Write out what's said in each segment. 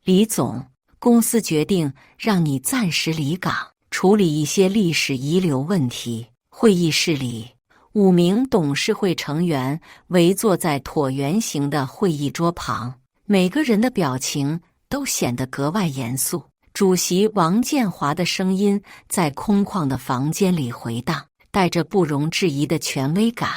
李总，公司决定让你暂时离岗，处理一些历史遗留问题。会议室里，5名董事会成员围坐在椭圆形的会议桌旁，每个人的表情都显得格外严肃。主席王建华的声音在空旷的房间里回荡，带着不容置疑的权威感。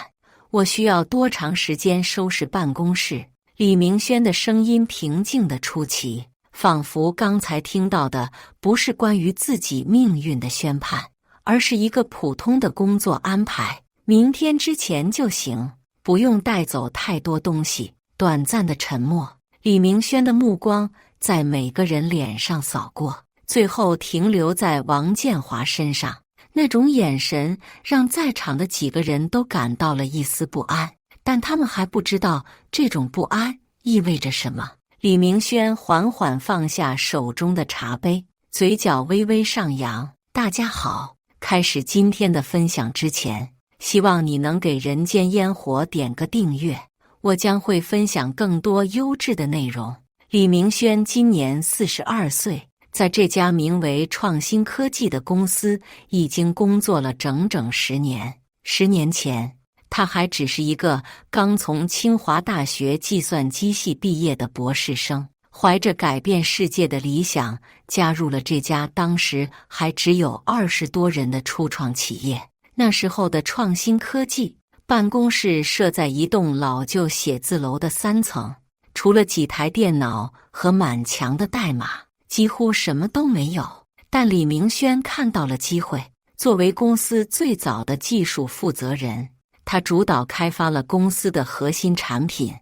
我需要多长时间收拾办公室？李明轩的声音平静得出奇，仿佛刚才听到的不是关于自己命运的宣判，而是一个普通的工作安排。明天之前就行，不用带走太多东西。短暂的沉默，李明轩的目光在每个人脸上扫过，最后停留在王建华身上。那种眼神让在场的几个人都感到了一丝不安，但他们还不知道这种不安意味着什么。李明轩缓缓放下手中的茶杯，嘴角微微上扬。大家好，开始今天的分享之前，希望你能给人间烟火点个订阅，我将会分享更多优质的内容。李明轩今年42岁，在这家名为创新科技的公司已经工作了整整10年。10年前，他还只是一个刚从清华大学计算机系毕业的博士生，怀着改变世界的理想，加入了这家当时还只有20多人的初创企业。那时候的创新科技办公室设在一栋老旧写字楼的3层，除了几台电脑和满墙的代码，几乎什么都没有。但李明轩看到了机会，作为公司最早的技术负责人，他主导开发了公司的核心产品，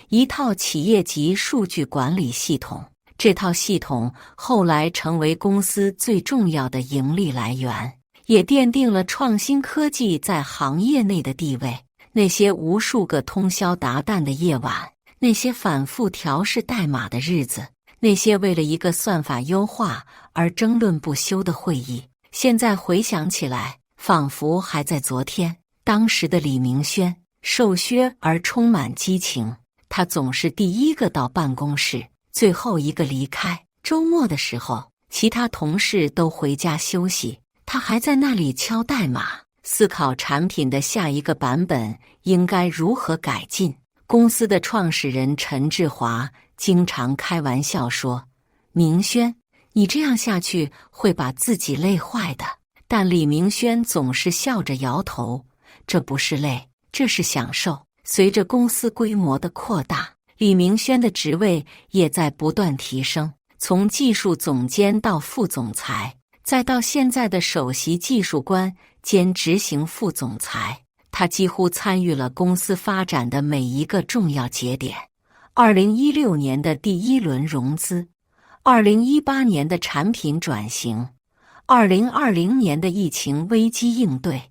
一套企业级数据管理系统。这套系统后来成为公司最重要的盈利来源，也奠定了创新科技在行业内的地位。那些无数个通宵达旦的夜晚，那些反复调试代码的日子，那些为了一个算法优化而争论不休的会议，现在回想起来，仿佛还在昨天。当时的李明轩瘦削而充满激情，他总是第一个到办公室，最后一个离开。周末的时候，其他同事都回家休息，他还在那里敲代码，思考产品的下一个版本应该如何改进。公司的创始人陈志华经常开玩笑说：“明轩，你这样下去会把自己累坏的。”但李明轩总是笑着摇头：“这不是累，这是享受。”随着公司规模的扩大，李明轩的职位也在不断提升，从技术总监到副总裁，再到现在的首席技术官兼执行副总裁，他几乎参与了公司发展的每一个重要节点。2016年的第1轮融资，2018年的产品转型，2020年的疫情危机应对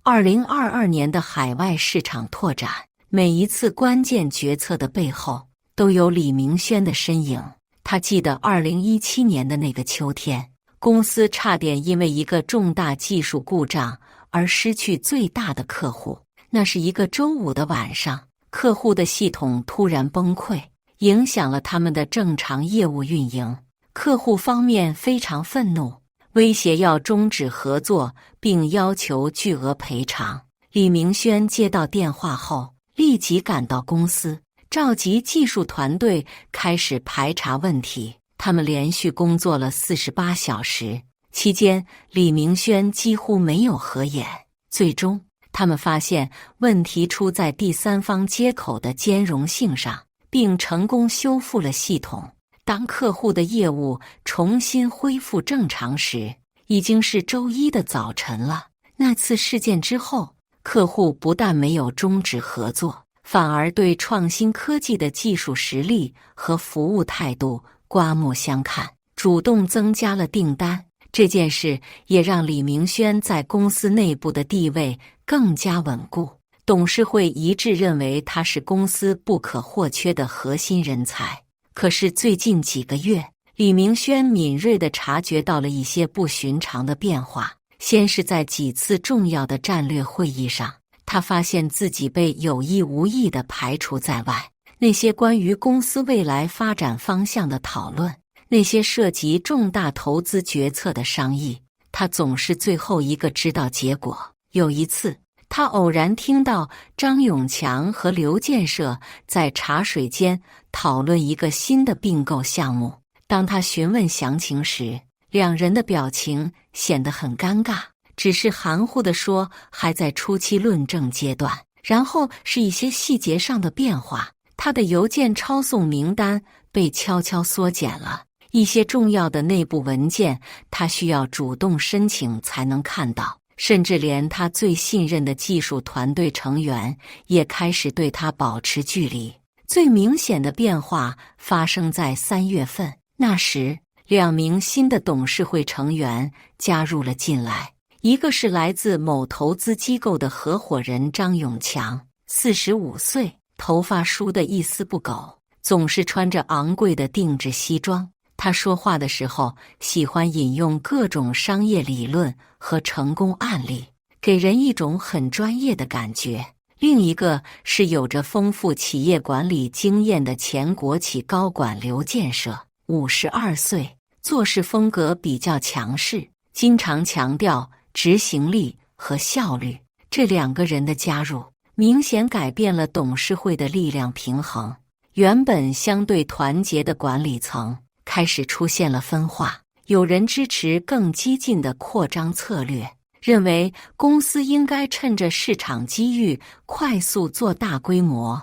，2022年的海外市场拓展，每一次关键决策的背后都有李明轩的身影。他记得2017年的那个秋天，公司差点因为一个重大技术故障而失去最大的客户。那是一个周五的晚上，客户的系统突然崩溃，影响了他们的正常业务运营。客户方面非常愤怒，威胁要终止合作，并要求巨额赔偿。李明轩接到电话后，立即赶到公司，召集技术团队开始排查问题。他们连续工作了48小时，期间李明轩几乎没有合眼。最终，他们发现问题出在第三方接口的兼容性上，并成功修复了系统。当客户的业务重新恢复正常时，已经是周一的早晨了。那次事件之后，客户不但没有终止合作，反而对创新科技的技术实力和服务态度刮目相看，主动增加了订单。这件事也让李明轩在公司内部的地位更加稳固，董事会一致认为他是公司不可或缺的核心人才。可是最近几个月，李明轩敏锐地察觉到了一些不寻常的变化。先是在几次重要的战略会议上，他发现自己被有意无意地排除在外。那些关于公司未来发展方向的讨论，那些涉及重大投资决策的商议，他总是最后一个知道结果。有一次，他偶然听到张永强和刘建设在茶水间讨论一个新的并购项目。当他询问详情时，两人的表情显得很尴尬，只是含糊地说还在初期论证阶段，然后是一些细节上的变化。他的邮件抄送名单被悄悄缩减了，一些重要的内部文件他需要主动申请才能看到，甚至连他最信任的技术团队成员也开始对他保持距离。最明显的变化发生在3月份，那时2名新的董事会成员加入了进来，一个是来自某投资机构的合伙人张永强，45岁，头发梳得一丝不苟，总是穿着昂贵的定制西装。他说话的时候喜欢引用各种商业理论和成功案例，给人一种很专业的感觉。另一个是有着丰富企业管理经验的前国企高管刘建设，52岁，做事风格比较强势，经常强调执行力和效率。这2个人的加入明显改变了董事会的力量平衡，原本相对团结的管理层开始出现了分化，有人支持更激进的扩张策略，认为公司应该趁着市场机遇快速做大规模；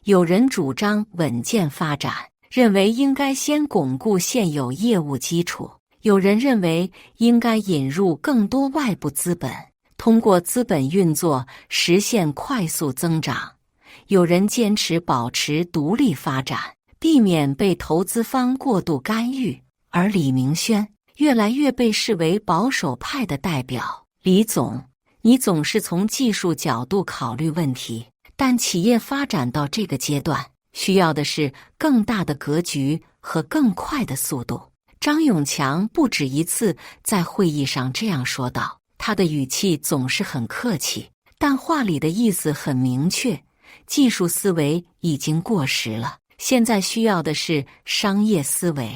有人主张稳健发展，认为应该先巩固现有业务基础；有人认为应该引入更多外部资本，通过资本运作实现快速增长；有人坚持保持独立发展，避免被投资方过度干预。而李明轩越来越被视为保守派的代表。李总，你总是从技术角度考虑问题，但企业发展到这个阶段，需要的是更大的格局和更快的速度。张永强不止一次在会议上这样说道，他的语气总是很客气，但话里的意思很明确，技术思维已经过时了，现在需要的是商业思维。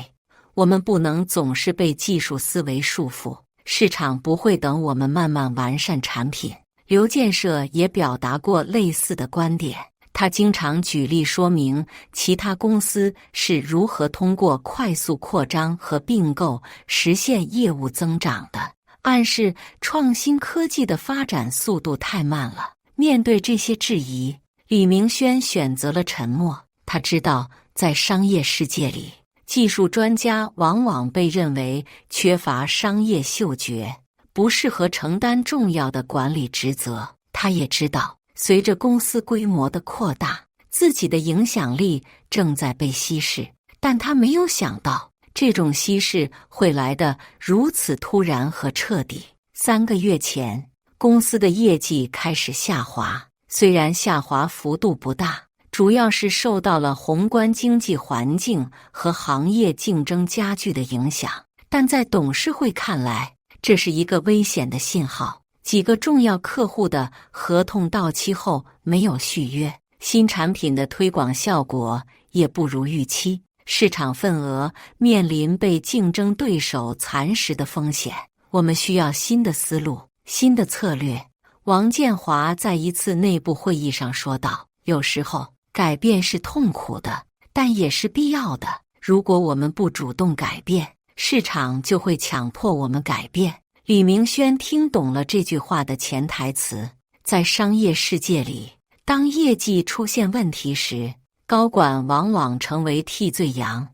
我们不能总是被技术思维束缚，市场不会等我们慢慢完善产品。刘建设也表达过类似的观点，他经常举例说明其他公司是如何通过快速扩张和并购实现业务增长的，暗示创新科技的发展速度太慢了。面对这些质疑，李明轩选择了沉默。他知道，在商业世界里，技术专家往往被认为缺乏商业嗅觉，不适合承担重要的管理职责。他也知道，随着公司规模的扩大，自己的影响力正在被稀释，但他没有想到，这种稀释会来得如此突然和彻底。3个月前，公司的业绩开始下滑，虽然下滑幅度不大，主要是受到了宏观经济环境和行业竞争加剧的影响，但在董事会看来，这是一个危险的信号。几个重要客户的合同到期后没有续约，新产品的推广效果也不如预期，市场份额面临被竞争对手蚕食的风险。我们需要新的思路，新的策略。王建华在一次内部会议上说道，有时候改变是痛苦的，但也是必要的。如果我们不主动改变，市场就会强迫我们改变。李明轩听懂了这句话的潜台词。在商业世界里，当业绩出现问题时，高管往往成为替罪羊，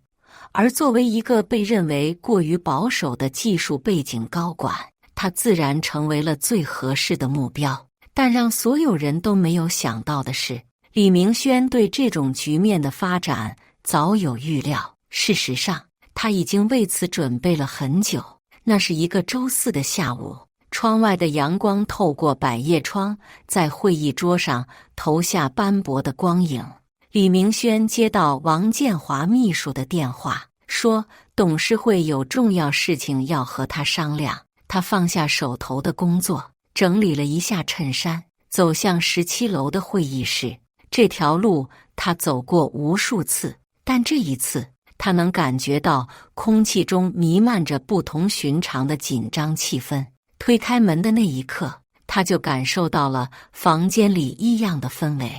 而作为一个被认为过于保守的技术背景高管，他自然成为了最合适的目标。但让所有人都没有想到的是，李明轩对这种局面的发展早有预料。事实上，他已经为此准备了很久。那是一个周4的下午，窗外的阳光透过百叶窗，在会议桌上投下斑驳的光影。李明轩接到王建华秘书的电话，说董事会有重要事情要和他商量。他放下手头的工作，整理了一下衬衫，走向17楼的会议室。这条路他走过无数次，但这一次他能感觉到空气中弥漫着不同寻常的紧张气氛。推开门的那一刻，他就感受到了房间里异样的氛围。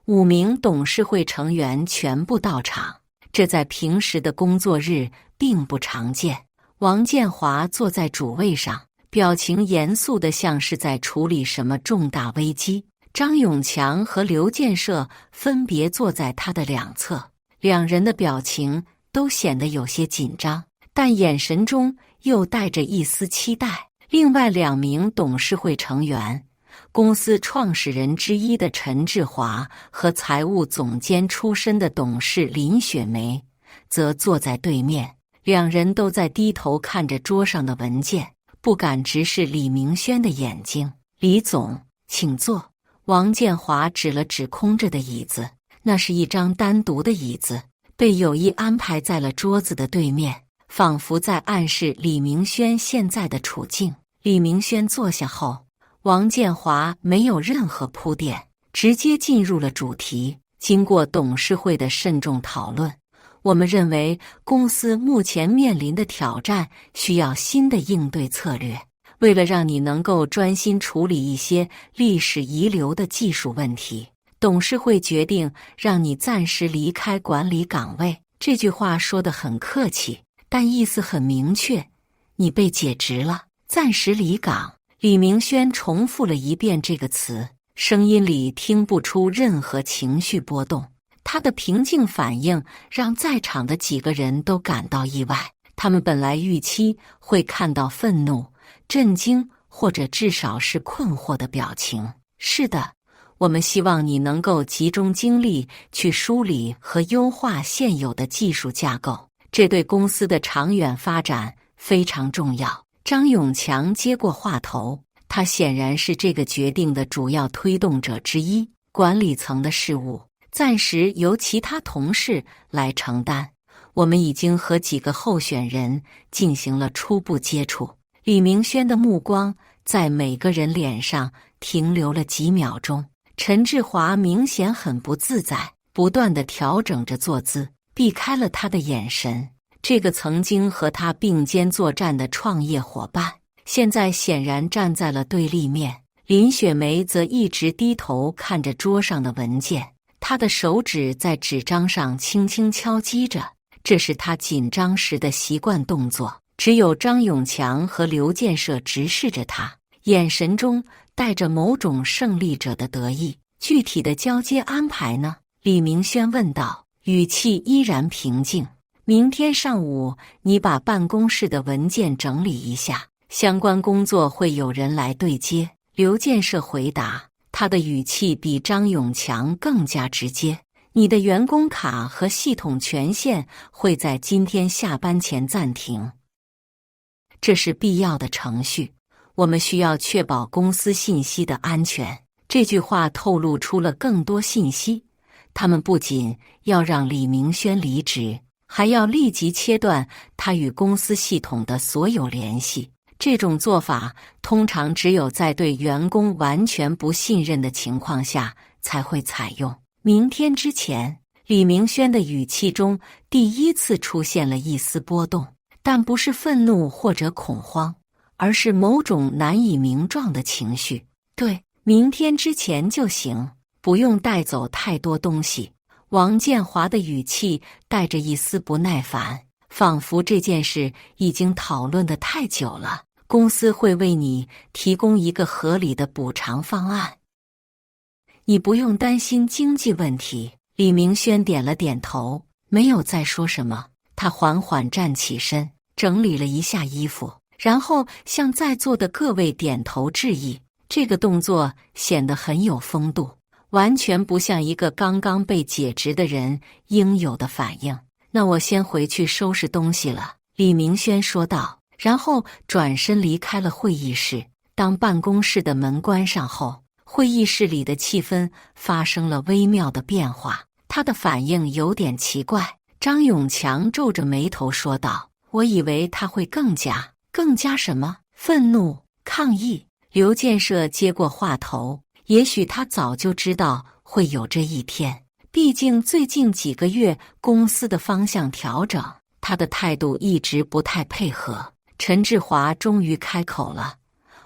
5名董事会成员全部到场，这在平时的工作日并不常见。王建华坐在主位上，表情严肃得像是在处理什么重大危机。张永强和刘建设分别坐在他的两侧，两人的表情都显得有些紧张，但眼神中又带着一丝期待。另外2名董事会成员，公司创始人之一的陈志华和财务总监出身的董事林雪梅，则坐在对面。两人都在低头看着桌上的文件，不敢直视李明轩的眼睛。李总，请坐。王建华指了指空着的椅子，那是一张单独的椅子，被有意安排在了桌子的对面，仿佛在暗示李明轩现在的处境。李明轩坐下后，王建华没有任何铺垫，直接进入了主题。经过董事会的慎重讨论，我们认为公司目前面临的挑战需要新的应对策略。为了让你能够专心处理一些历史遗留的技术问题，董事会决定让你暂时离开管理岗位。这句话说得很客气，但意思很明确，你被解职了，暂时离岗。李明轩重复了一遍这个词，声音里听不出任何情绪波动。他的平静反应让在场的几个人都感到意外，他们本来预期会看到愤怒、震惊或者至少是困惑的表情。是的，我们希望你能够集中精力去梳理和优化现有的技术架构，这对公司的长远发展非常重要。张永强接过话头，他显然是这个决定的主要推动者之一。管理层的事务暂时由其他同事来承担，我们已经和几个候选人进行了初步接触。李明轩的目光在每个人脸上停留了几秒钟。陈志华明显很不自在，不断地调整着坐姿，避开了他的眼神。这个曾经和他并肩作战的创业伙伴，现在显然站在了对立面。林雪梅则一直低头看着桌上的文件，她的手指在纸张上轻轻敲击着，这是她紧张时的习惯动作。只有张永强和刘建设直视着他，眼神中带着某种胜利者的得意。具体的交接安排呢？李明轩问道，语气依然平静。明天上午你把办公室的文件整理一下，相关工作会有人来对接。刘建设回答，他的语气比张永强更加直接。你的员工卡和系统权限会在今天下班前暂停，这是必要的程序，我们需要确保公司信息的安全。这句话透露出了更多信息，他们不仅要让李明轩离职，还要立即切断他与公司系统的所有联系。这种做法通常只有在对员工完全不信任的情况下才会采用。明天之前，李明轩的语气中第一次出现了一丝波动，但不是愤怒或者恐慌，而是某种难以名状的情绪。对，明天之前就行，不用带走太多东西。王建华的语气带着一丝不耐烦，仿佛这件事已经讨论得太久了。公司会为你提供一个合理的补偿方案，你不用担心经济问题。李明轩点了点头，没有再说什么。他缓缓站起身，整理了一下衣服，然后向在座的各位点头致意。这个动作显得很有风度，完全不像一个刚刚被解职的人应有的反应。那我先回去收拾东西了，李明轩说道，然后转身离开了会议室。当办公室的门关上后，会议室里的气氛发生了微妙的变化。他的反应有点奇怪。张永强皱着眉头说道，我以为他会更加什么？愤怒、抗议。刘建设接过话头，也许他早就知道会有这一天，毕竟最近几个月公司的方向调整，他的态度一直不太配合。陈志华终于开口了：“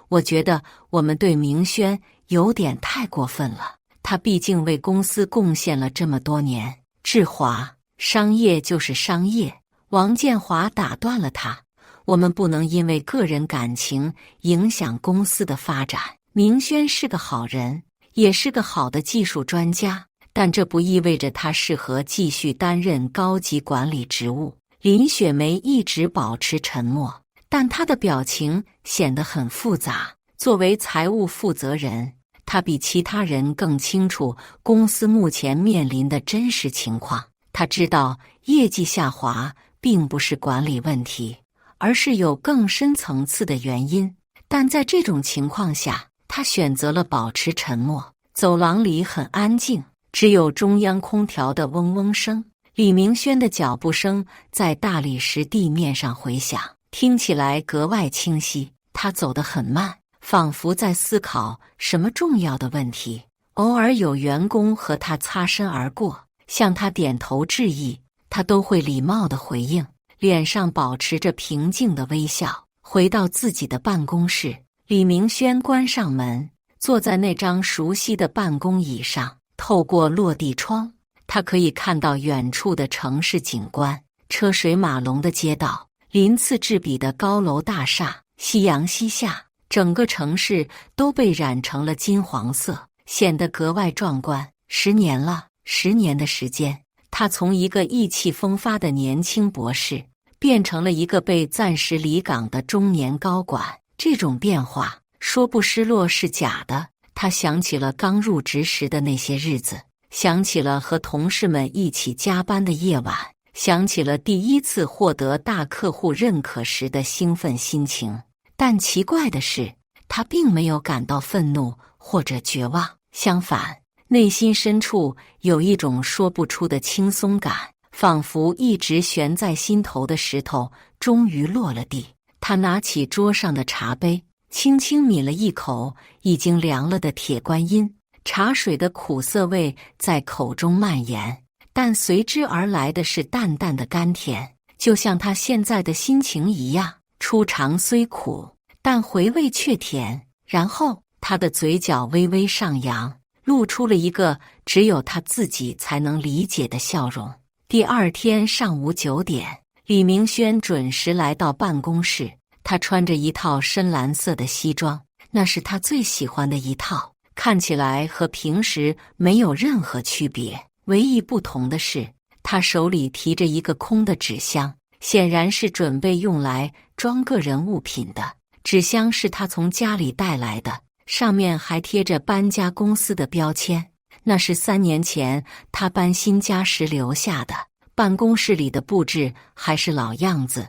我觉得我们对明轩有点太过分了，他毕竟为公司贡献了这么多年。”志华，商业就是商业。王建华打断了他：“我们不能因为个人感情影响公司的发展。明轩是个好人，也是个好的技术专家，但这不意味着他适合继续担任高级管理职务。”林雪梅一直保持沉默，但她的表情显得很复杂。作为财务负责人，她比其他人更清楚公司目前面临的真实情况。她知道业绩下滑并不是管理问题，而是有更深层次的原因。但在这种情况下，她选择了保持沉默。走廊里很安静，只有中央空调的嗡嗡声。李明轩的脚步声在大理石地面上回响，听起来格外清晰。他走得很慢，仿佛在思考什么重要的问题。偶尔有员工和他擦身而过，向他点头致意，他都会礼貌地回应，脸上保持着平静的微笑。回到自己的办公室，李明轩关上门，坐在那张熟悉的办公椅上，透过落地窗，他可以看到远处的城市景观，车水马龙的街道，鳞次栉比的高楼大厦。夕阳西下，整个城市都被染成了金黄色，显得格外壮观。10年了，10年的时间，他从一个意气风发的年轻博士，变成了一个被暂时离岗的中年高管。这种变化，说不失落是假的。他想起了刚入职时的那些日子，想起了和同事们一起加班的夜晚，想起了第一次获得大客户认可时的兴奋心情。但奇怪的是，他并没有感到愤怒或者绝望，相反，内心深处有一种说不出的轻松感，仿佛一直悬在心头的石头终于落了地。他拿起桌上的茶杯，轻轻抿了一口已经凉了的铁观音，茶水的苦涩味在口中蔓延，但随之而来的是淡淡的甘甜，就像他现在的心情一样。初尝虽苦，但回味却甜。然后他的嘴角微微上扬，露出了一个只有他自己才能理解的笑容。第二天上午9点，李明轩准时来到办公室。他穿着一套深蓝色的西装，那是他最喜欢的一套，看起来和平时没有任何区别。唯一不同的是，他手里提着一个空的纸箱，显然是准备用来装个人物品的。纸箱是他从家里带来的，上面还贴着搬家公司的标签，那是3年前他搬新家时留下的。办公室里的布置还是老样子，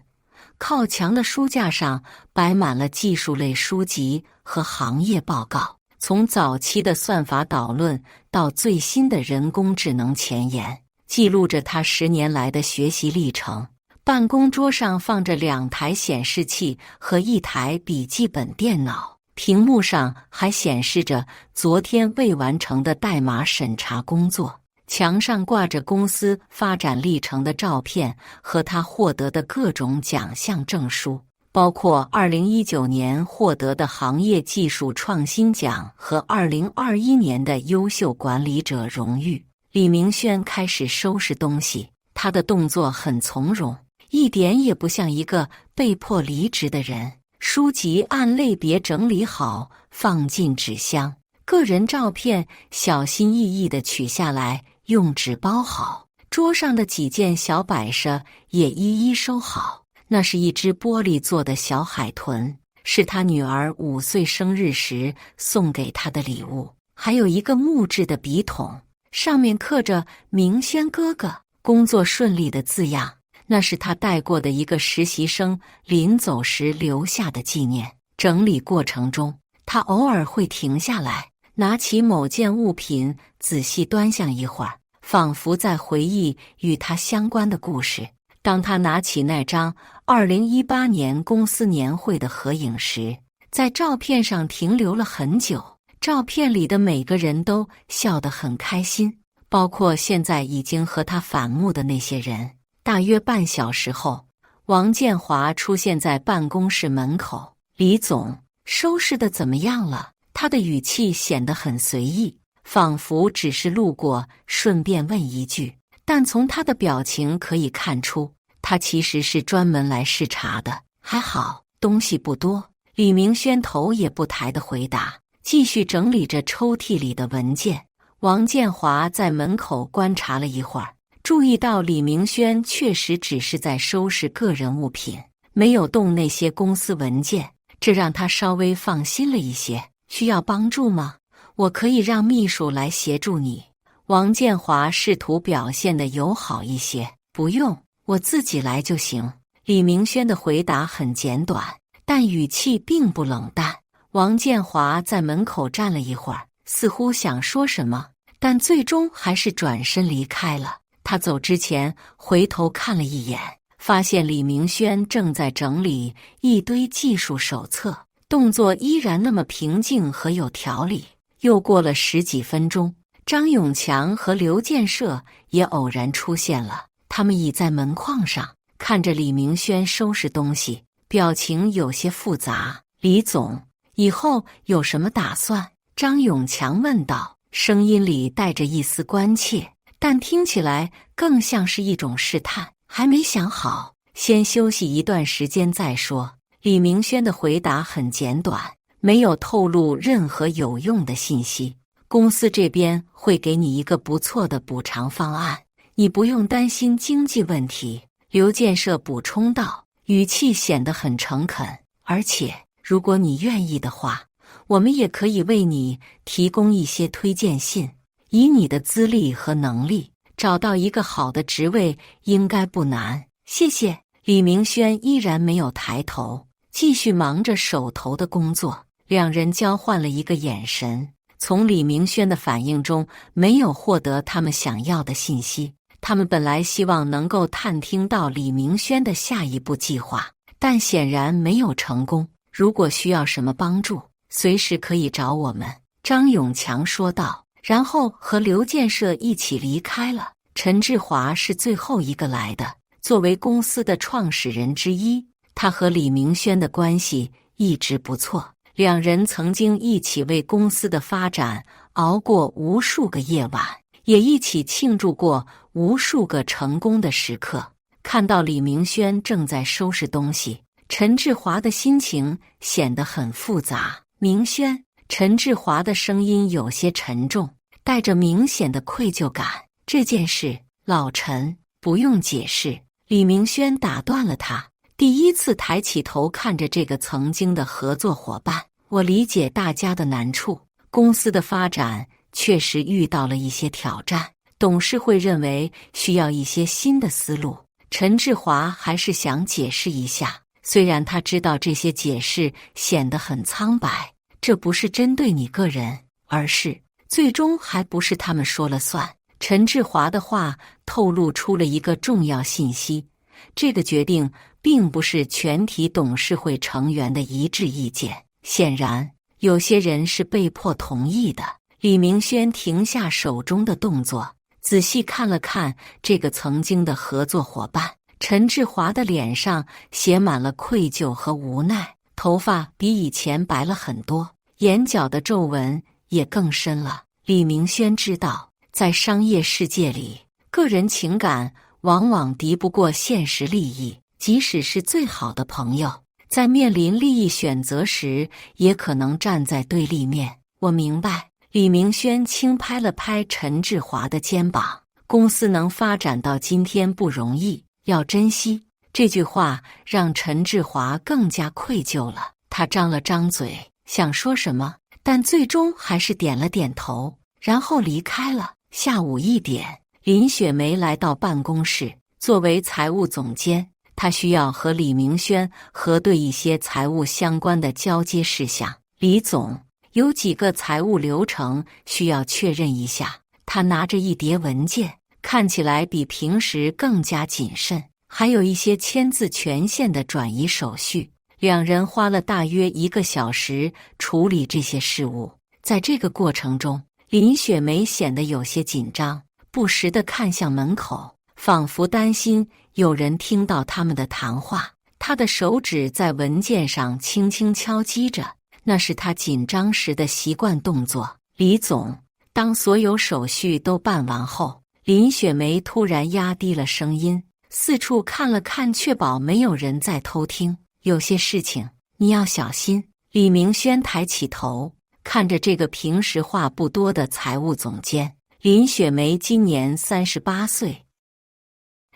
靠墙的书架上摆满了技术类书籍和行业报告，从早期的算法导论到最新的人工智能前沿，记录着他10年来的学习历程。办公桌上放着2台显示器和1台笔记本电脑，屏幕上还显示着昨天未完成的代码审查工作。墙上挂着公司发展历程的照片和他获得的各种奖项证书，包括2019年获得的行业技术创新奖和2021年的优秀管理者荣誉。李明轩开始收拾东西，他的动作很从容，一点也不像一个被迫离职的人。书籍按类别整理好，放进纸箱，个人照片小心翼翼地取下来，用纸包好，桌上的几件小摆设也一一收好。那是一只玻璃做的小海豚，是他女儿5岁生日时送给他的礼物。还有一个木质的笔筒，上面刻着“明轩哥哥，工作顺利”的字样，那是他带过的一个实习生临走时留下的纪念。整理过程中，他偶尔会停下来，拿起某件物品仔细端详一会儿，仿佛在回忆与他相关的故事。当他拿起那张2018年公司年会的合影时，在照片上停留了很久。照片里的每个人都笑得很开心，包括现在已经和他反目的那些人。大约半小时后，王建华出现在办公室门口。李总，收拾的怎么样了？他的语气显得很随意，仿佛只是路过，顺便问一句。但从他的表情可以看出，他其实是专门来视察的。还好，东西不多。李明轩头也不抬地回答，继续整理着抽屉里的文件。王建华在门口观察了一会儿，注意到李明轩确实只是在收拾个人物品，没有动那些公司文件，这让他稍微放心了一些。需要帮助吗？我可以让秘书来协助你。王建华试图表现得友好一些。不用，我自己来就行。李明轩的回答很简短，但语气并不冷淡。王建华在门口站了一会儿，似乎想说什么，但最终还是转身离开了。他走之前回头看了一眼，发现李明轩正在整理一堆技术手册，动作依然那么平静和有条理。又过了10几分钟，张永强和刘建设也偶然出现了，他们倚在门框上，看着李明轩收拾东西，表情有些复杂。李总，以后有什么打算？张永强问道，声音里带着一丝关切，但听起来更像是一种试探。还没想好，先休息一段时间再说。李明轩的回答很简短，没有透露任何有用的信息。公司这边会给你一个不错的补偿方案，你不用担心经济问题。刘建设补充道，语气显得很诚恳。而且，如果你愿意的话，我们也可以为你提供一些推荐信。以你的资历和能力，找到一个好的职位应该不难。谢谢。李明轩依然没有抬头，继续忙着手头的工作。两人交换了一个眼神，从李明轩的反应中没有获得他们想要的信息。他们本来希望能够探听到李明轩的下一步计划，但显然没有成功。如果需要什么帮助，随时可以找我们。张永强说道，然后和刘建设一起离开了。陈志华是最后一个来的，作为公司的创始人之一，他和李明轩的关系一直不错。两人曾经一起为公司的发展熬过无数个夜晚，也一起庆祝过无数个成功的时刻。看到李明轩正在收拾东西，陈志华的心情显得很复杂。明轩，陈志华的声音有些沉重，带着明显的愧疚感。这件事，老陈，不用解释。李明轩打断了他，第一次抬起头看着这个曾经的合作伙伴。我理解大家的难处，公司的发展确实遇到了一些挑战，董事会认为需要一些新的思路。陈志华还是想解释一下，虽然他知道这些解释显得很苍白，这不是针对你个人，而是最终还不是他们说了算。陈志华的话透露出了一个重要信息，这个决定并不是全体董事会成员的一致意见，显然有些人是被迫同意的。李明轩停下手中的动作，仔细看了看这个曾经的合作伙伴。陈志华的脸上写满了愧疚和无奈，头发比以前白了很多，眼角的皱纹也更深了。李明轩知道，在商业世界里，个人情感往往敌不过现实利益，即使是最好的朋友，在面临利益选择时，也可能站在对立面。我明白。李明轩轻拍了拍陈志华的肩膀，公司能发展到今天不容易，要珍惜。这句话让陈志华更加愧疚了，他张了张嘴，想说什么，但最终还是点了点头，然后离开了。下午1点，林雪梅来到办公室，作为财务总监，她需要和李明轩核对一些财务相关的交接事项。李总，有几个财务流程需要确认一下。他拿着一叠文件，看起来比平时更加谨慎，还有一些签字权限的转移手续。两人花了大约1个小时处理这些事务。在这个过程中，林雪梅显得有些紧张，不时地看向门口，仿佛担心有人听到他们的谈话。他的手指在文件上轻轻敲击着，那是他紧张时的习惯动作。李总，当所有手续都办完后，林雪梅突然压低了声音，四处看了看，确保没有人在偷听。有些事情你要小心。李明轩抬起头，看着这个平时话不多的财务总监。林雪梅今年38岁，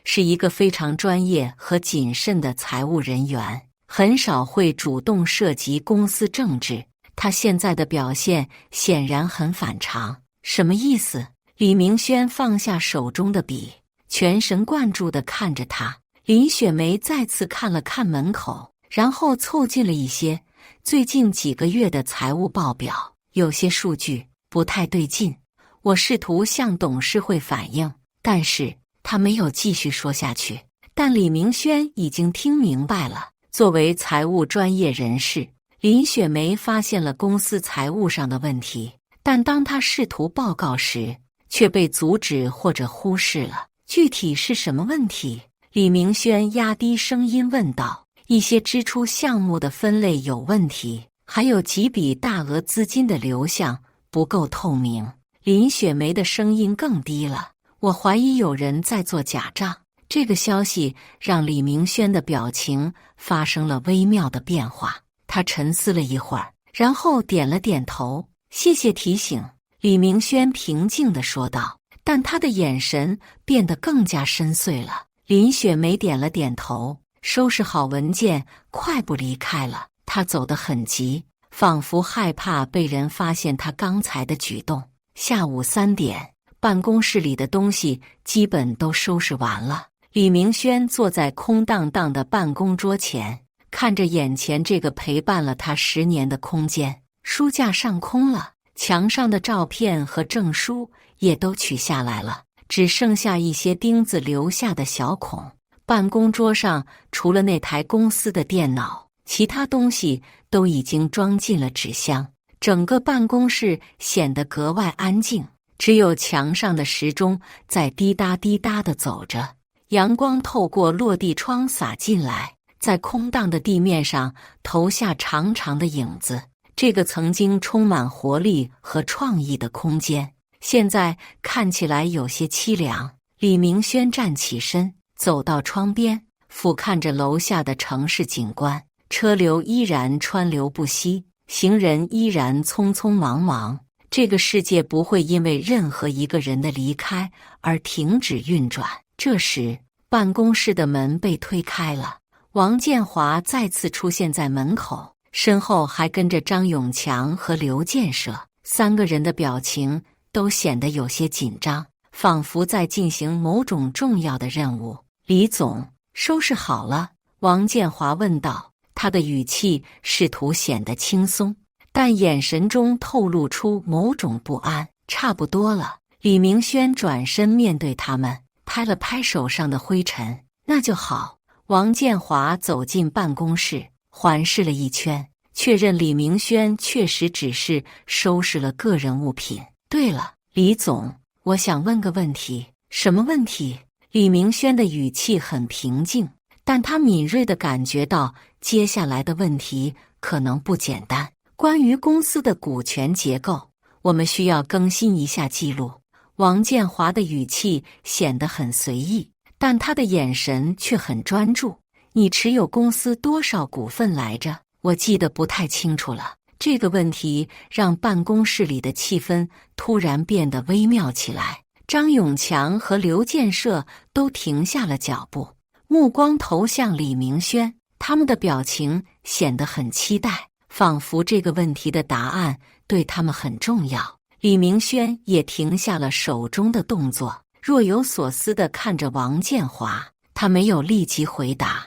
是一个非常专业和谨慎的财务人员，很少会主动涉及公司政治。他现在的表现显然很反常。什么意思？李明轩放下手中的笔，全神贯注地看着他。林雪梅再次看了看门口，然后凑近了一些。最近几个月的财务报表有些数据不太对劲，我试图向董事会反映，但是他没有继续说下去。但李明轩已经听明白了。作为财务专业人士，林雪梅发现了公司财务上的问题，但当她试图报告时，却被阻止或者忽视了。具体是什么问题？李明轩压低声音问道。一些支出项目的分类有问题，还有几笔大额资金的流向不够透明。林雪梅的声音更低了。我怀疑有人在做假账。这个消息让李明轩的表情发生了微妙的变化。他沉思了一会儿，然后点了点头。谢谢提醒，李明轩平静地说道，但他的眼神变得更加深邃了。林雪梅点了点头，收拾好文件，快步离开了。他走得很急，仿佛害怕被人发现他刚才的举动。下午3点，办公室里的东西基本都收拾完了。李明轩坐在空荡荡的办公桌前，看着眼前这个陪伴了他10年的空间。书架上空了，墙上的照片和证书也都取下来了，只剩下一些钉子留下的小孔。办公桌上除了那台公司的电脑，其他东西都已经装进了纸箱。整个办公室显得格外安静，只有墙上的时钟在滴答滴答地走着。阳光透过落地窗洒进来，在空荡的地面上投下长长的影子。这个曾经充满活力和创意的空间，现在看起来有些凄凉。李明轩站起身，走到窗边，俯瞰着楼下的城市景观。车流依然川流不息，行人依然匆匆忙忙。这个世界不会因为任何一个人的离开而停止运转。这时，办公室的门被推开了，王建华再次出现在门口，身后还跟着张永强和刘建设。3个人的表情都显得有些紧张，仿佛在进行某种重要的任务。李总，收拾好了？王建华问道，他的语气试图显得轻松，但眼神中透露出某种不安。差不多了。李明轩转身面对他们，拍了拍手上的灰尘。那就好。王建华走进办公室，环视了一圈，确认李明轩确实只是收拾了个人物品。对了，李总，我想问个问题。什么问题？李明轩的语气很平静，但他敏锐地感觉到接下来的问题可能不简单。关于公司的股权结构，我们需要更新一下记录。王建华的语气显得很随意，但他的眼神却很专注。你持有公司多少股份来着？我记得不太清楚了。这个问题让办公室里的气氛突然变得微妙起来。张永强和刘建设都停下了脚步，目光投向李明轩，他们的表情显得很期待，仿佛这个问题的答案对他们很重要。李明轩也停下了手中的动作，若有所思地看着王建华。他没有立即回答，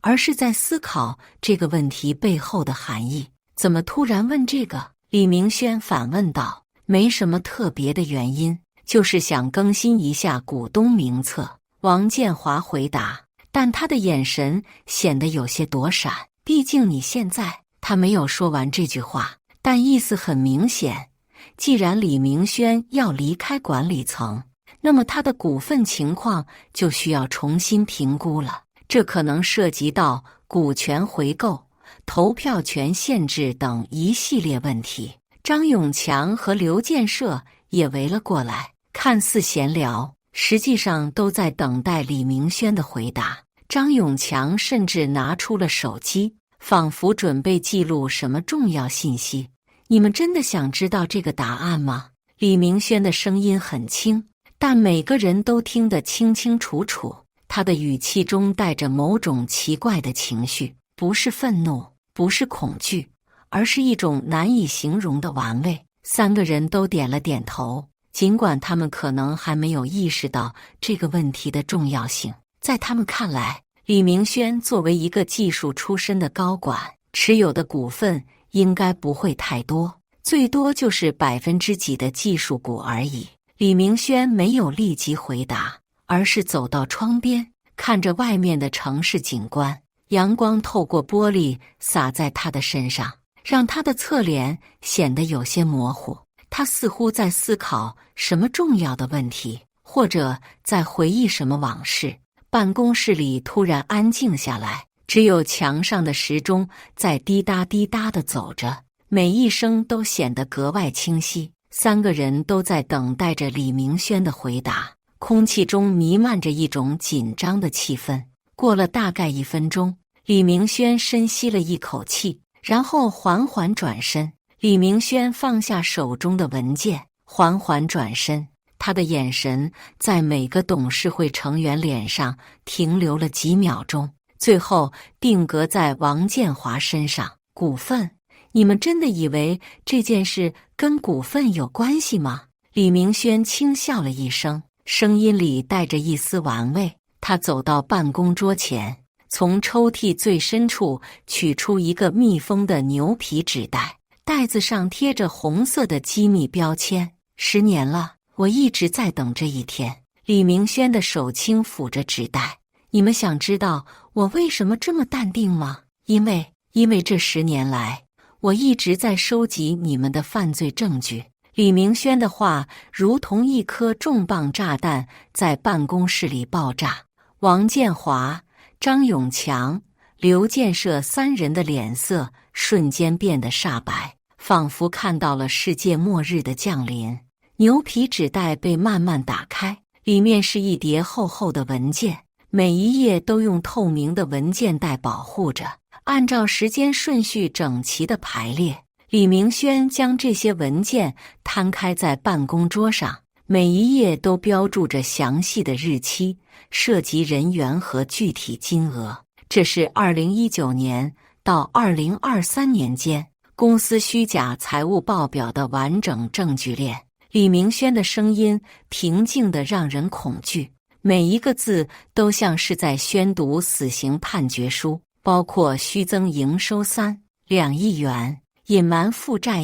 而是在思考这个问题背后的含义。怎么突然问这个？李明轩反问道。没什么特别的原因，就是想更新一下股东名册。王建华回答，但他的眼神显得有些躲闪。毕竟你现在……他没有说完这句话，但意思很明显。既然李明轩要离开管理层，那么他的股份情况就需要重新评估了。这可能涉及到股权回购、投票权限制等一系列问题。张永强和刘建设也围了过来，看似闲聊，实际上都在等待李明轩的回答。张永强甚至拿出了手机，仿佛准备记录什么重要信息。你们真的想知道这个答案吗？李明轩的声音很轻，但每个人都听得清清楚楚。他的语气中带着某种奇怪的情绪，不是愤怒，不是恐惧，而是一种难以形容的玩味。三个人都点了点头，尽管他们可能还没有意识到这个问题的重要性。在他们看来，李明轩作为一个技术出身的高管，持有的股份应该不会太多，最多就是几%的技术股而已。李明轩没有立即回答，而是走到窗边，看着外面的城市景观。阳光透过玻璃洒在他的身上，让他的侧脸显得有些模糊。他似乎在思考什么重要的问题，或者在回忆什么往事。办公室里突然安静下来，只有墙上的时钟在滴答滴答地走着，每一声都显得格外清晰。三个人都在等待着李明轩的回答，空气中弥漫着一种紧张的气氛。过了大概1分钟，李明轩深吸了一口气，然后缓缓转身。李明轩放下手中的文件，缓缓转身，他的眼神在每个董事会成员脸上停留了几秒钟，最后定格在王建华身上。股份？你们真的以为这件事跟股份有关系吗？李明轩轻笑了一声，声音里带着一丝玩味。他走到办公桌前，从抽屉最深处取出一个密封的牛皮纸袋，袋子上贴着红色的机密标签。10年了，我一直在等这一天。李明轩的手轻抚着纸袋。你们想知道我为什么这么淡定吗？因为这10年来，我一直在收集你们的犯罪证据。李明轩的话如同一颗重磅炸弹在办公室里爆炸。王建华、张永强、刘建设3人的脸色瞬间变得煞白，仿佛看到了世界末日的降临。牛皮纸袋被慢慢打开，里面是一叠厚厚的文件，每一页都用透明的文件袋保护着，按照时间顺序整齐的排列。李明轩将这些文件摊开在办公桌上，每一页都标注着详细的日期、涉及人员和具体金额。这是2019年到2023年间公司虚假财务报表的完整证据链。李明轩的声音平静得让人恐惧，每一个字都像是在宣读死刑判决书，包括虚增营收2亿元、隐瞒负债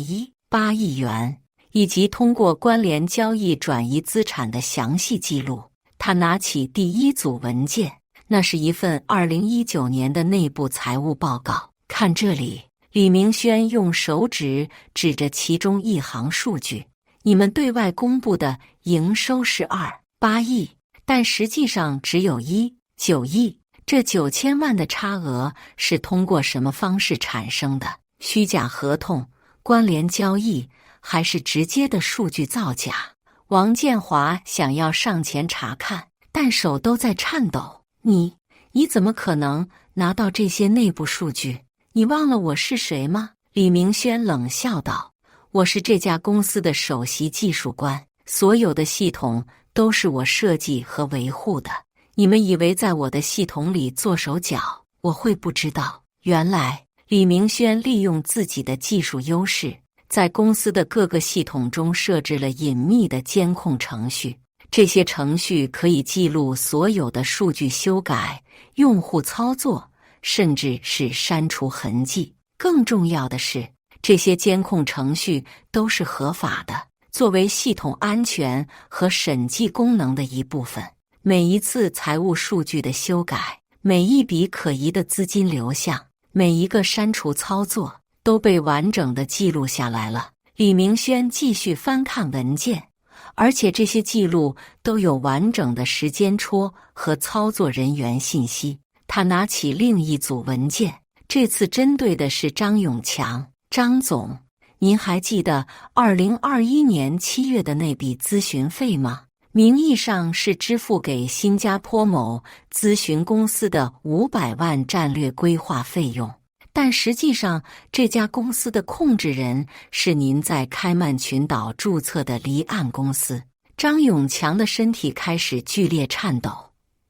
8亿元，以及通过关联交易转移资产的详细记录。他拿起第一组文件，那是一份2019年的内部财务报告。看这里，李明轩用手指指着其中一行数据：你们对外公布的营收是8亿，但实际上只有9亿。这9000万的差额是通过什么方式产生的？虚假合同、关联交易，还是直接的数据造假？王建华想要上前查看，但手都在颤抖。你怎么可能拿到这些内部数据？你忘了我是谁吗？李明轩冷笑道：我是这家公司的首席技术官，所有的系统都是我设计和维护的。你们以为在我的系统里做手脚，我会不知道？原来李明轩利用自己的技术优势，在公司的各个系统中设置了隐秘的监控程序。这些程序可以记录所有的数据修改、用户操作，甚至是删除痕迹。更重要的是，这些监控程序都是合法的，作为系统安全和审计功能的一部分。每一次财务数据的修改，每一笔可疑的资金流向，每一个删除操作都被完整的记录下来了。李明轩继续翻看文件而且这些记录都有完整的时间戳和操作人员信息。他拿起另一组文件，这次针对的是张永强。张总，您还记得2021年7月的那笔咨询费吗？名义上是支付给新加坡某咨询公司的500万战略规划费用，但实际上这家公司的控制人是您在开曼群岛注册的离岸公司。张永强的身体开始剧烈颤抖。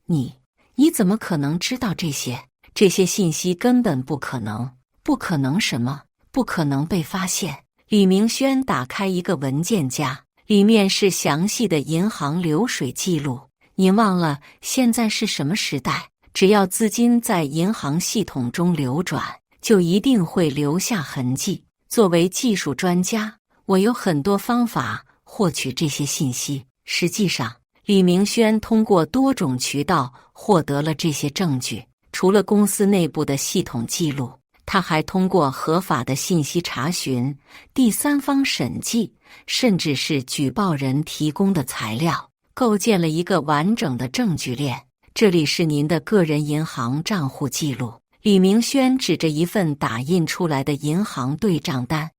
你怎么可能知道这些？这些信息根本不可能。不可能什么？不可能被发现。李明轩打开一个文件夹，里面是详细的银行流水记录。您忘了现在是什么时代？只要资金在银行系统中流转，就一定会留下痕迹。作为技术专家，我有很多方法获取这些信息。实际上，李明轩通过多种渠道获得了这些证据。除了公司内部的系统记录，他还通过合法的信息查询、第三方审计，甚至是举报人提供的材料，构建了一个完整的证据链。这里是您的个人银行账户记录。李明轩指着一份打印出来的银行对账单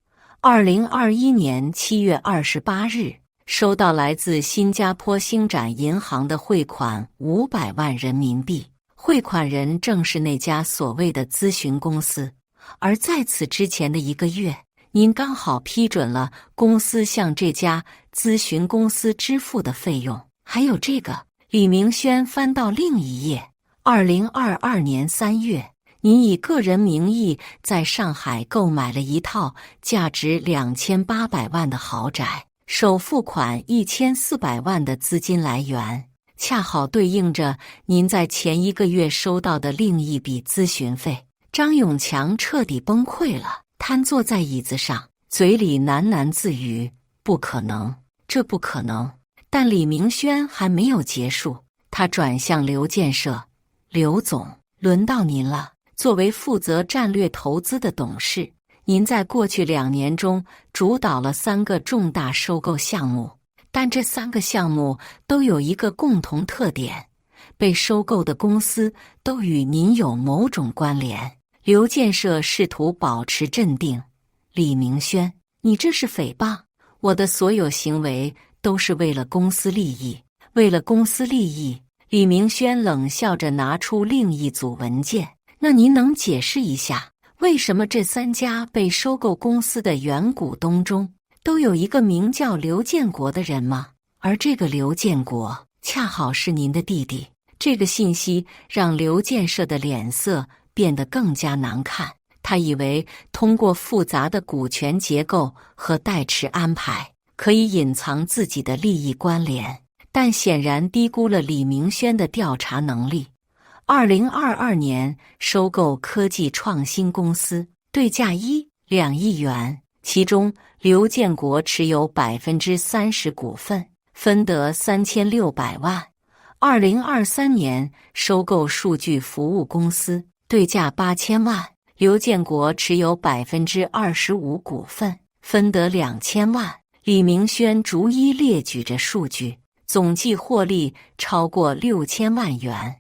，2021年7月28日，收到来自新加坡星展银行的汇款500万人民币。汇款人正是那家所谓的咨询公司，而在此之前的1个月，您刚好批准了公司向这家咨询公司支付的费用。还有这个，李明轩翻到另一页，2022年3月，您以个人名义在上海购买了一套价值2800万的豪宅，首付款1400万的资金来源，恰好对应着您在前1个月收到的另一笔咨询费。张永强彻底崩溃了，瘫坐在椅子上，嘴里喃喃自语：不可能，这不可能。但李明轩还没有结束，他转向刘建设：刘总，轮到您了。作为负责战略投资的董事，您在过去2年中主导了3个重大收购项目，但这3个项目都有一个共同特点：被收购的公司都与您有某种关联。刘建设试图保持镇定：李明轩，你这是诽谤，我的所有行为都是为了公司利益。为了公司利益。李明轩冷笑着拿出另一组文件：那您能解释一下，为什么这3家被收购公司的原股东中都有一个名叫刘建国的人吗？而这个刘建国恰好是您的弟弟。这个信息让刘建设的脸色变得更加难看。他以为通过复杂的股权结构和代持安排，可以隐藏自己的利益关联，但显然低估了李明轩的调查能力。2022年收购科技创新公司，对价2亿元，其中刘建国持有30%股份，分得3600万。2023年收购数据服务公司，对价8000万，刘建国持有25%股份，分得2000万。李明轩逐一列举着数据，总计获利超过6000万元，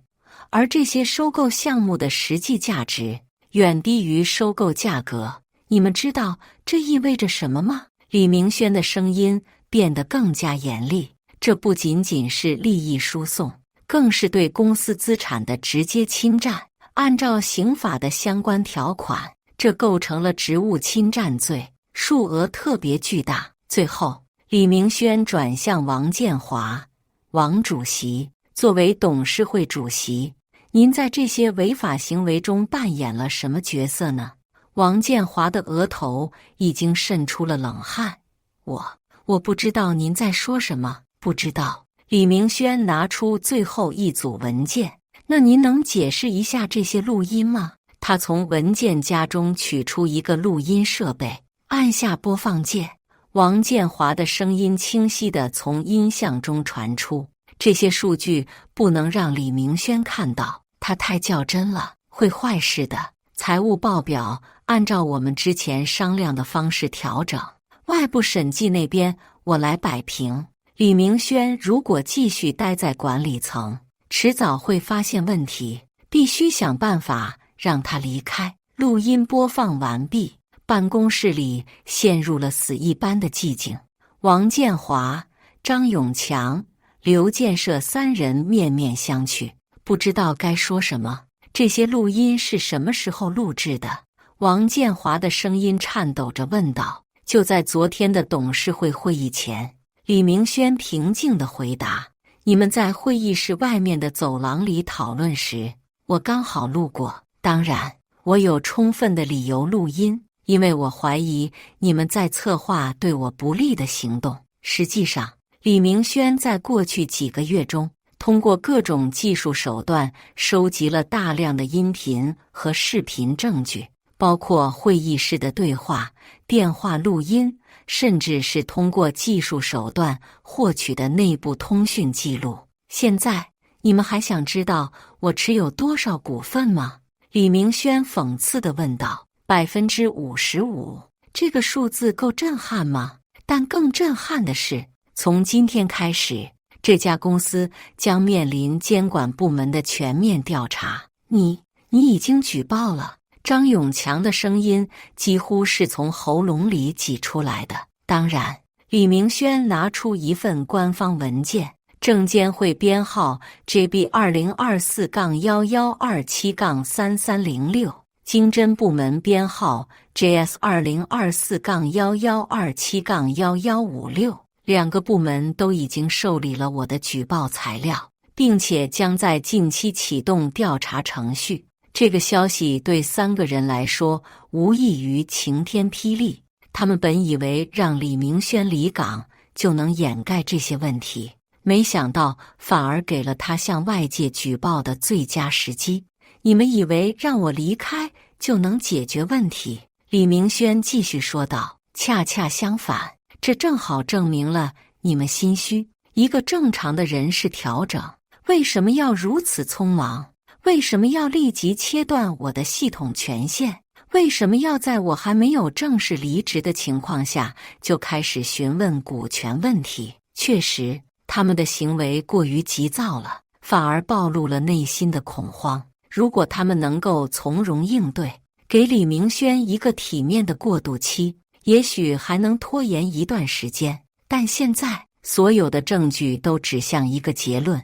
而这些收购项目的实际价值远低于收购价格。你们知道这意味着什么吗？李明轩的声音变得更加严厉。这不仅仅是利益输送，更是对公司资产的直接侵占。按照刑法的相关条款，这构成了职务侵占罪，数额特别巨大。最后，李明轩转向王建华：王主席，作为董事会主席，您在这些违法行为中扮演了什么角色呢？王建华的额头已经渗出了冷汗。我不知道您在说什么。不知道。李明轩拿出最后一组文件：那您能解释一下这些录音吗？他从文件夹中取出一个录音设备，按下播放键。王建华的声音清晰地从音像中传出。这些数据不能让李明轩看到，他太较真了，会坏事的。财务报表按照我们之前商量的方式调整，外部审计那边我来摆平。李明轩如果继续待在管理层，迟早会发现问题，必须想办法让他离开。录音播放完毕，办公室里陷入了死一般的寂静。王建华、张永强、刘建设三人面面相觑，不知道该说什么。这些录音是什么时候录制的？王建华的声音颤抖着问道。就在昨天的董事会会议前，李明轩平静地回答：你们在会议室外面的走廊里讨论时，我刚好路过。当然，我有充分的理由录音，因为我怀疑你们在策划对我不利的行动。实际上，李明轩在过去几个月中，通过各种技术手段收集了大量的音频和视频证据，包括会议室的对话、电话录音，甚至是通过技术手段获取的内部通讯记录。现在，你们还想知道我持有多少股份吗？李明轩讽刺地问道。55%，这个数字够震撼吗？但更震撼的是，从今天开始，这家公司将面临监管部门的全面调查。你已经举报了。张永强的声音几乎是从喉咙里挤出来的。当然，李明轩拿出一份官方文件，证监会编号 GB 2024-1127-3306，经侦部门编号 JS 2024-1127-1156，两个部门都已经受理了我的举报材料，并且将在近期启动调查程序。这个消息对三个人来说无异于晴天霹雳。他们本以为让李明轩离岗就能掩盖这些问题，没想到反而给了他向外界举报的最佳时机。你们以为让我离开就能解决问题？李明轩继续说道。恰恰相反，这正好证明了你们心虚。一个正常的人事调整，为什么要如此匆忙？为什么要立即切断我的系统权限？为什么要在我还没有正式离职的情况下就开始询问股权问题？确实，他们的行为过于急躁了，反而暴露了内心的恐慌。如果他们能够从容应对，给李明轩一个体面的过渡期，也许还能拖延一段时间。但现在，所有的证据都指向一个结论。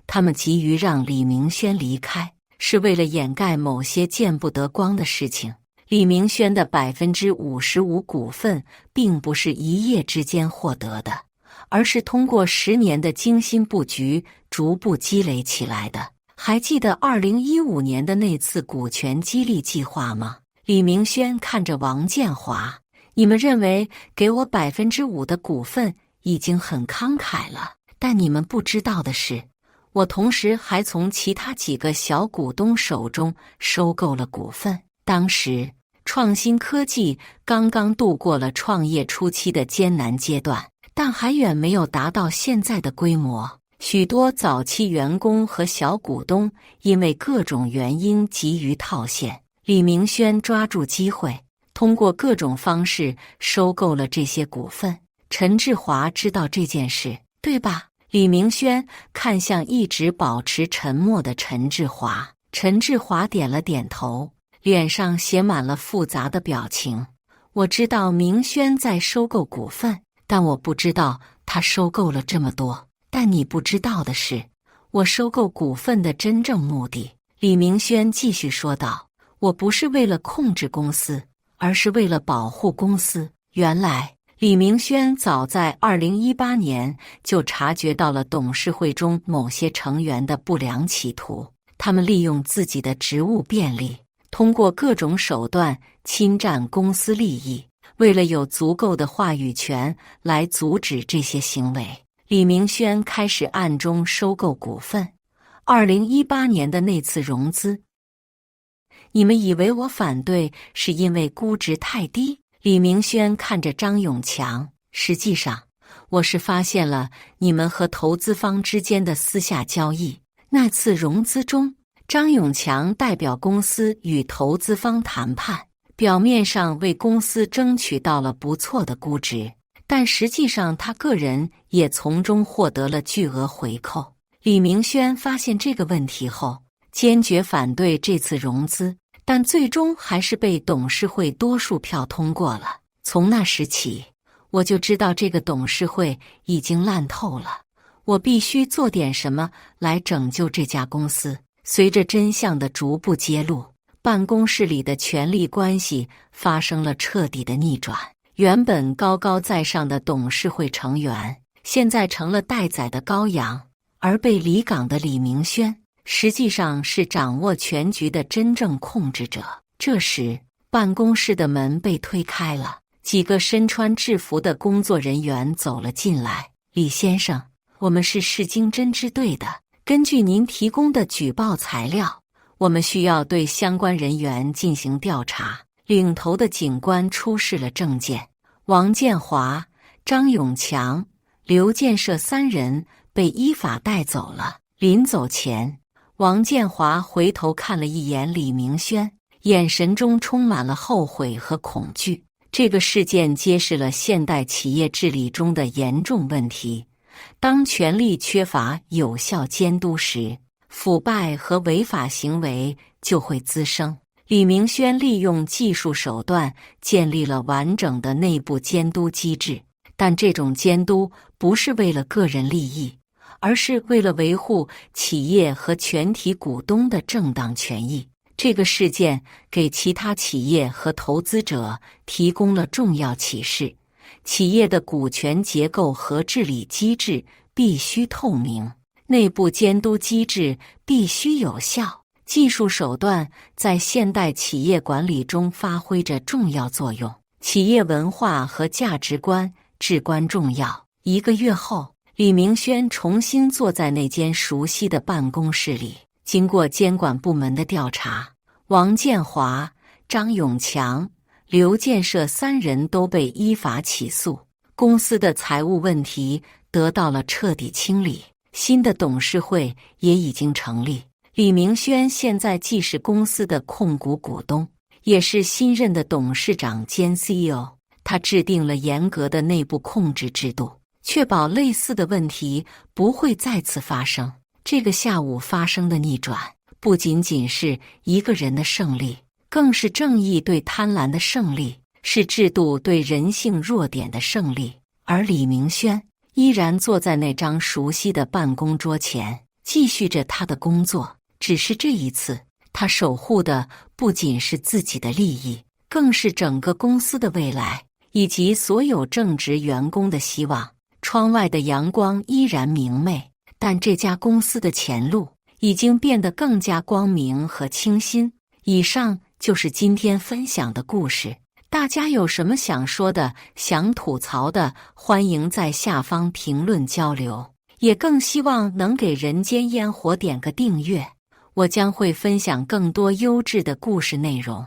他们急于让李明轩离开，是为了掩盖某些见不得光的事情。李明轩的55%股份并不是一夜之间获得的，而是通过10年的精心布局逐步积累起来的。还记得2015年的那次股权激励计划吗？李明轩看着王建华，你们认为给我5%的股份已经很慷慨了，但你们不知道的是，我同时还从其他几个小股东手中收购了股份。当时，创新科技刚刚度过了创业初期的艰难阶段，但还远没有达到现在的规模。许多早期员工和小股东因为各种原因急于套现，李明轩抓住机会，通过各种方式收购了这些股份。陈志华知道这件事，对吧？李明轩看向一直保持沉默的陈志华，陈志华点了点头，脸上写满了复杂的表情。我知道明轩在收购股份，但我不知道他收购了这么多。但你不知道的是，我收购股份的真正目的。李明轩继续说道，我不是为了控制公司，而是为了保护公司。原来，李明轩早在2018年就察觉到了董事会中某些成员的不良企图，他们利用自己的职务便利，通过各种手段侵占公司利益。为了有足够的话语权来阻止这些行为，李明轩开始暗中收购股份。2018年的那次融资，你们以为我反对是因为估值太低？李明轩看着张永强，实际上，我是发现了你们和投资方之间的私下交易。那次融资中，张永强代表公司与投资方谈判，表面上为公司争取到了不错的估值，但实际上他个人也从中获得了巨额回扣。李明轩发现这个问题后，坚决反对这次融资，但最终还是被董事会多数票通过了。从那时起，我就知道这个董事会已经烂透了，我必须做点什么来拯救这家公司。随着真相的逐步揭露，办公室里的权力关系发生了彻底的逆转。原本高高在上的董事会成员，现在成了待宰的羔羊，而被离岗的李明轩实际上是掌握全局的真正控制者。这时，办公室的门被推开了，几个身穿制服的工作人员走了进来。李先生，我们是市经侦支队的，根据您提供的举报材料，我们需要对相关人员进行调查。领头的警官出示了证件，王建华、张永强、刘建设三人被依法带走了。临走前，王建华回头看了一眼李明轩，眼神中充满了后悔和恐惧。这个事件揭示了现代企业治理中的严重问题。当权力缺乏有效监督时，腐败和违法行为就会滋生。李明轩利用技术手段建立了完整的内部监督机制，但这种监督不是为了个人利益，而是为了维护企业和全体股东的正当权益。这个事件给其他企业和投资者提供了重要启示：企业的股权结构和治理机制必须透明，内部监督机制必须有效。技术手段在现代企业管理中发挥着重要作用，企业文化和价值观至关重要。1个月后，李明轩重新坐在那间熟悉的办公室里。经过监管部门的调查，王建华、张永强、刘建设三人都被依法起诉，公司的财务问题得到了彻底清理，新的董事会也已经成立。李明轩现在既是公司的控股股东，也是新任的董事长兼 CEO。他制定了严格的内部控制制度，确保类似的问题不会再次发生。这个下午发生的逆转，不仅仅是一个人的胜利，更是正义对贪婪的胜利，是制度对人性弱点的胜利。而李明轩依然坐在那张熟悉的办公桌前，继续着他的工作。只是这一次，他守护的不仅是自己的利益，更是整个公司的未来，以及所有正职员工的希望。窗外的阳光依然明媚，但这家公司的前路已经变得更加光明和清新。以上就是今天分享的故事，大家有什么想说的、想吐槽的，欢迎在下方评论交流，也更希望能给人间烟火点个订阅。我将会分享更多优质的故事内容。